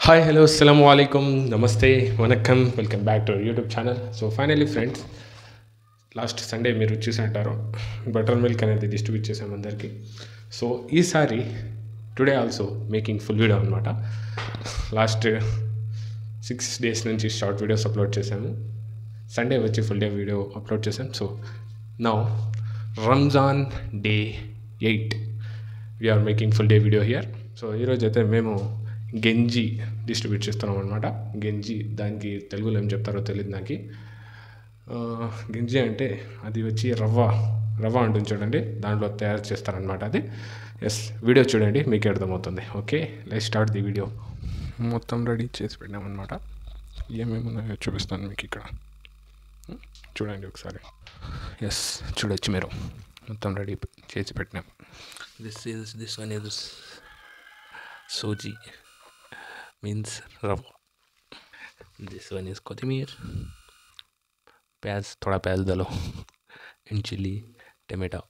Hi hello అస్సలాము అలైకుం నమస్తే vanakkam welcome back to YouTube channel. So finally friends, last Sunday మీరు చూసుంటారు బటర్ మిల్క్ అనేది డిస్ట్రిబ్యూట్ చేసాము అందరికీ. సో ఈసారి today also making full video అనమాట. లాస్ట్ 6 days నుంచి షార్ట్ వీడియోస్ అప్లోడ్ చేశాము. సండే వచ్చి ఫుల్ డే వీడియో అప్లోడ్ చేశాం. So now Ramzan day 8 we are making full day video here. So ఈరోజు అయితే మేము గెంజి డిస్ట్రిబ్యూట్ చేస్తున్నాం అనమాట. గెంజి దానికి తెలుగులో ఏం చెప్తారో తెలియదు నాకు. గెంజి అంటే అది వచ్చి రవ్వ ఉంటుంది చూడండి, దాంట్లో తయారు చేస్తారనమాట అది. ఎస్, వీడియో చూడండి మీకే అర్థమవుతుంది. Okay, let's start the video. మొత్తం రెడీ చేసి పెట్టామన్నమాట. ఏమేమి ఉన్నాయో చూపిస్తాను మీకు ఇక్కడ, చూడండి ఒకసారి. ఎస్, చూడొచ్చు మీరు, మొత్తం రెడీ చేసి పెట్టినాం. This one is sooji, means rava. This one is kothimir, प्याज, थोड़ा प्याज डालो, and chili, tomato,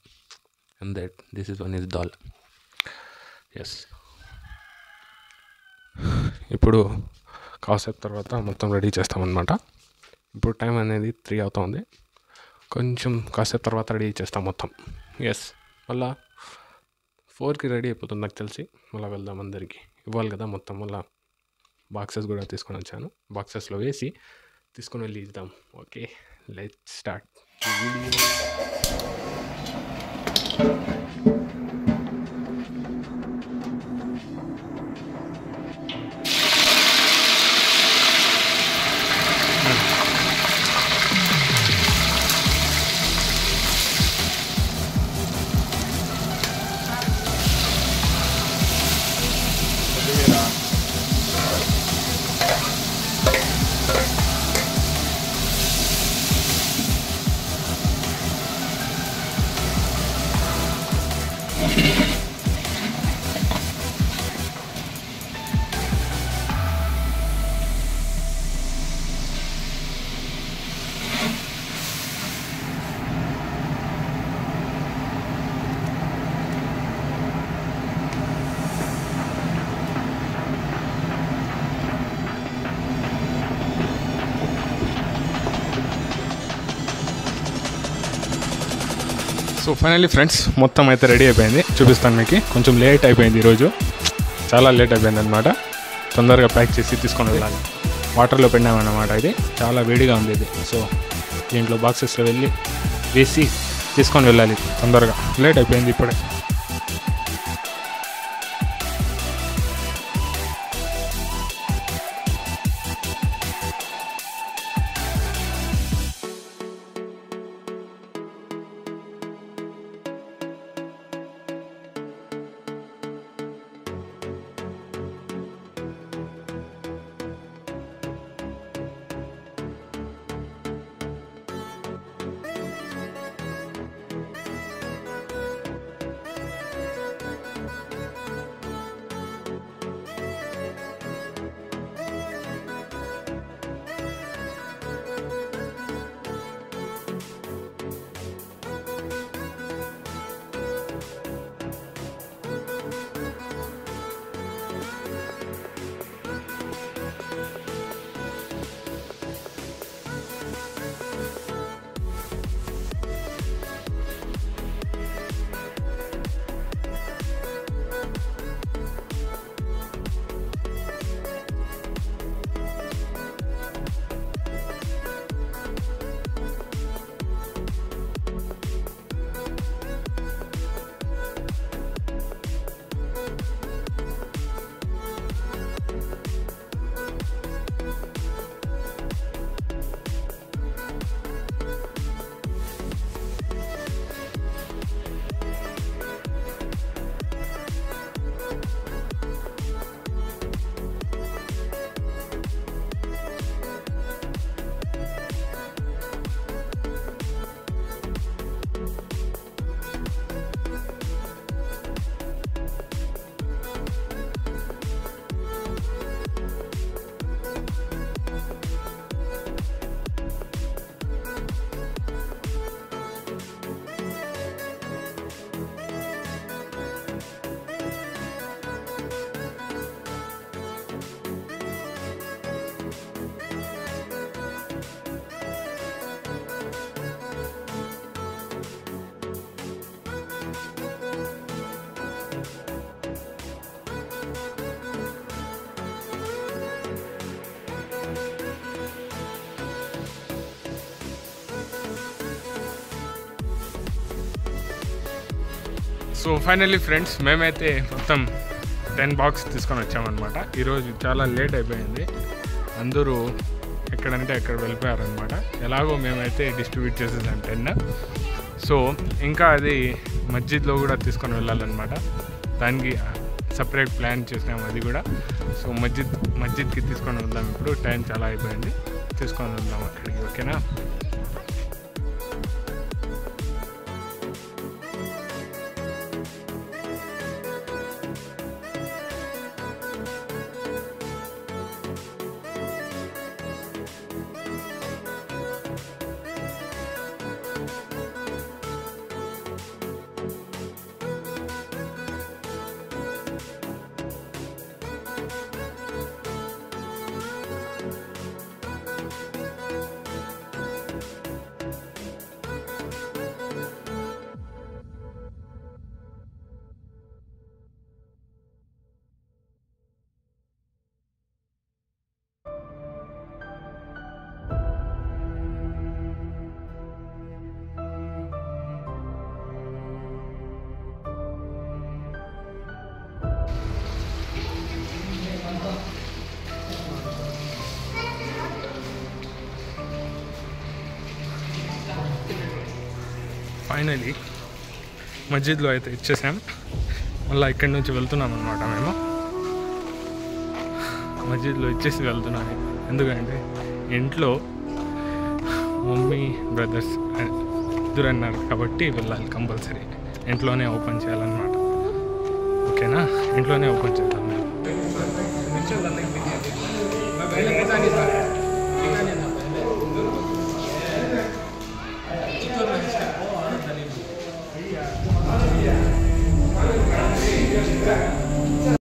and this one is dal. Yes. ఇప్పుడు కాసేపు తర్వాత మొత్తం రెడీ చేస్తామన్నమాట. ఇప్పుడు టైం అనేది 3 అవుతుంది. కొంచెం కాసేపు తర్వాత రెడీ చేస్తాం మొత్తం. ఎస్, మళ్ళా 4కి రెడీ అయిపోతుంది నాకు తెలిసి. మళ్ళీ వెళ్దాం, అందరికీ ఇవ్వాలి కదా మొత్తం. మళ్ళీ బాక్సెస్ కూడా తీసుకొని వచ్చాను, బాక్సెస్లో వేసి తీసుకొని వెళ్ళి ఇద్దాం. Okay, let's start video. So finally friends, మొత్తం అయితే రెడీ అయిపోయింది. చూపిస్తాను మీకు. కొంచెం లేట్ అయిపోయింది ఈరోజు, చాలా లేట్ అయిపోయింది అనమాట. తొందరగా ప్యాక్ చేసి తీసుకొని వెళ్ళాలి. వాటర్లో పెట్టామన్నమాట. ఇది చాలా వేడిగా ఉంది ఇది. సో దీంట్లో బాక్సెస్లో వెళ్ళి వేసి తీసుకొని వెళ్ళాలి తొందరగా. లేట్ అయిపోయింది ఇప్పుడే. సో ఫైనల్లీ ఫ్రెండ్స్ మేమైతే మొత్తం 10 బాక్స్ తీసుకొని వచ్చామన్నమాట. ఈరోజు చాలా లేట్ అయిపోయింది, అందరూ ఎక్కడంటే అక్కడ వెళ్ళిపోయారనమాట. ఎలాగో మేమైతే డిస్ట్రిబ్యూట్ చేసేసాం 10. సో ఇంకా అది మస్జిద్లో కూడా తీసుకొని వెళ్ళాలన్నమాట. దానికి సపరేట్ ప్లాన్ చేసినాము అది కూడా. సో మస్జిద్కి తీసుకొని వెళ్దాం. ఇప్పుడు టైం చాలా అయిపోయింది, తీసుకొని వెళ్దాం అక్కడికి. ఓకేనా? ఫైనలీ మస్జిద్లో అయితే ఇచ్చేసాం. మళ్ళీ ఇక్కడి నుంచి వెళ్తున్నాం అనమాట. మేము మస్జిద్లో ఇచ్చేసి వెళ్తున్నాను. ఎందుకంటే ఇంట్లో మమ్మీ బ్రదర్స్ ఇద్దరు అన్నారు కాబట్టి వెళ్ళాలి కంపల్సరీ. ఇంట్లోనే ఓపెన్ చేయాలన్నమాట. ఓకేనా? ఇంట్లోనే ఓపెన్ చేద్దాం మేము.